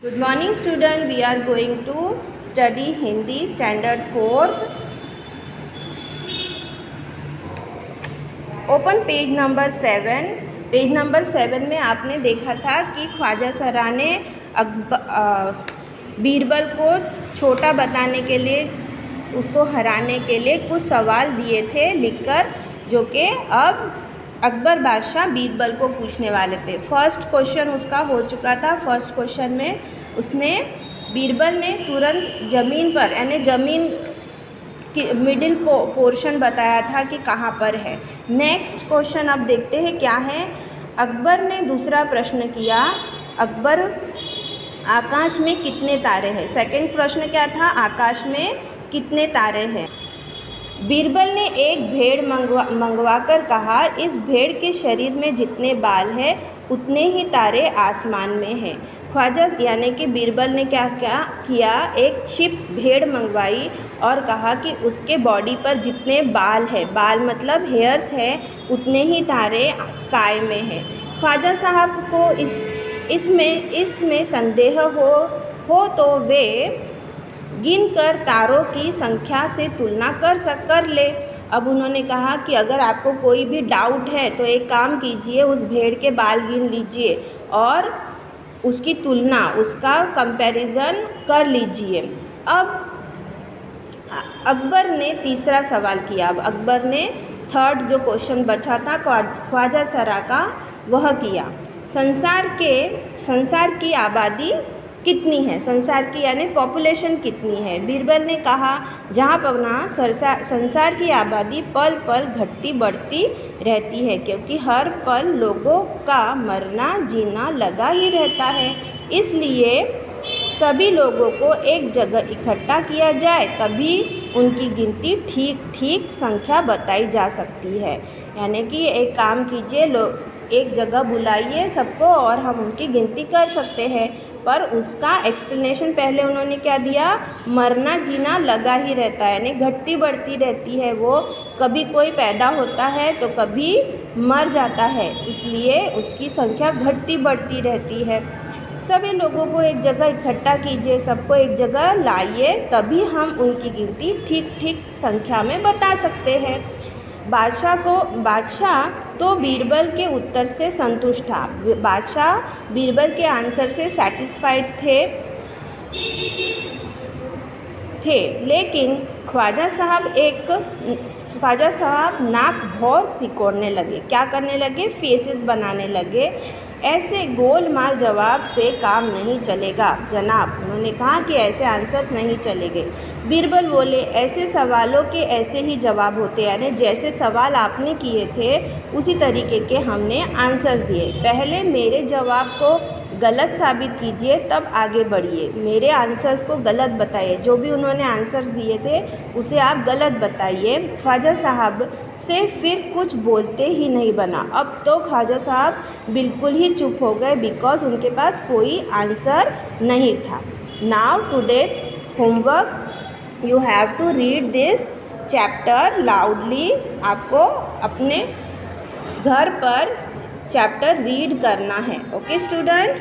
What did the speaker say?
Good morning student, we are going to study Hindi standard 4th. Open page number 7. Page number 7 में आपने देखा था कि ख्वाजा सरा ने बीरबल को छोटा बताने के लिए, उसको हराने के लिए कुछ सवाल दिए थे लिखकर, जो कि अब अकबर बादशाह बीरबल को पूछने वाले थे। फर्स्ट क्वेश्चन उसका हो चुका था। फर्स्ट क्वेश्चन में बीरबल ने तुरंत ज़मीन पर, यानी ज़मीन की मिडिल पोर्शन बताया था कि कहाँ पर है। नेक्स्ट क्वेश्चन अब देखते हैं क्या है। अकबर ने दूसरा प्रश्न किया, अकबर आकाश में कितने तारे हैं। सेकंड प्रश्न क्या था, आकाश में कितने तारे हैं। बीरबल ने एक भेड़ मंगवाकर कहा, इस भेड़ के शरीर में जितने बाल हैं उतने ही तारे आसमान में हैं। ख्वाजा यानी कि बीरबल ने क्या किया, एक छिप भेड़ मंगवाई और कहा कि उसके बॉडी पर जितने बाल है, बाल मतलब हेयर्स है, उतने ही तारे स्काई में हैं। ख्वाजा साहब को इसमें संदेह हो तो वे गिनकर तारों की संख्या से तुलना कर ले। अब उन्होंने कहा कि अगर आपको कोई भी डाउट है तो एक काम कीजिए, उस भेड़ के बाल गिन लीजिए और उसकी तुलना, उसका कंपैरिजन कर लीजिए। अब अकबर ने तीसरा सवाल किया। अब अकबर ने थर्ड जो क्वेश्चन बचा था ख्वाजा सरा का, वह किया। संसार की आबादी कितनी है, संसार की यानी पॉपुलेशन कितनी है। बीरबल ने कहा, जहाँ पर ना संसार की आबादी पल पल घटती बढ़ती रहती है, क्योंकि हर पल लोगों का मरना जीना लगा ही रहता है। इसलिए सभी लोगों को एक जगह इकट्ठा किया जाए, तभी उनकी गिनती ठीक संख्या बताई जा सकती है। यानी कि एक काम कीजिए, एक जगह बुलाइए सबको और हम उनकी गिनती कर सकते हैं। पर उसका एक्सप्लेनेशन पहले उन्होंने क्या दिया, मरना जीना लगा ही रहता है, यानी घटती बढ़ती रहती है। वो कभी कोई पैदा होता है तो कभी मर जाता है, इसलिए उसकी संख्या घटती बढ़ती रहती है। सभी लोगों को एक जगह इकट्ठा कीजिए, सबको एक जगह लाइए, तभी हम उनकी गिनती ठीक संख्या में बता सकते हैं। बादशाह तो बीरबल के उत्तर से संतुष्ट था। बादशाह बीरबल के आंसर से सेटिस्फाइड थे, लेकिन ख्वाजा साहब नाक बहुत सिकोड़ने लगे। क्या करने लगे, फेसेस बनाने लगे। ऐसे गोलमाल जवाब से काम नहीं चलेगा जनाब। उन्होंने कहा कि ऐसे आंसर्स नहीं चलेंगे। बीरबल बोले, ऐसे सवालों के ऐसे ही जवाब होते हैं, यानी जैसे सवाल आपने किए थे उसी तरीके के हमने आंसर्स दिए। पहले मेरे जवाब को गलत साबित कीजिए, तब आगे बढ़िए। मेरे आंसर्स को गलत बताइए, जो भी उन्होंने आंसर्स दिए थे उसे आप गलत बताइए। ख्वाजा साहब से फिर कुछ बोलते ही नहीं बना। अब तो ख्वाजा साहब बिल्कुल ही चुप हो गए, बिकॉज उनके पास कोई आंसर नहीं था। Now today's homework, you have to read this chapter loudly. आपको अपने घर पर चैप्टर रीड करना है। Okay student.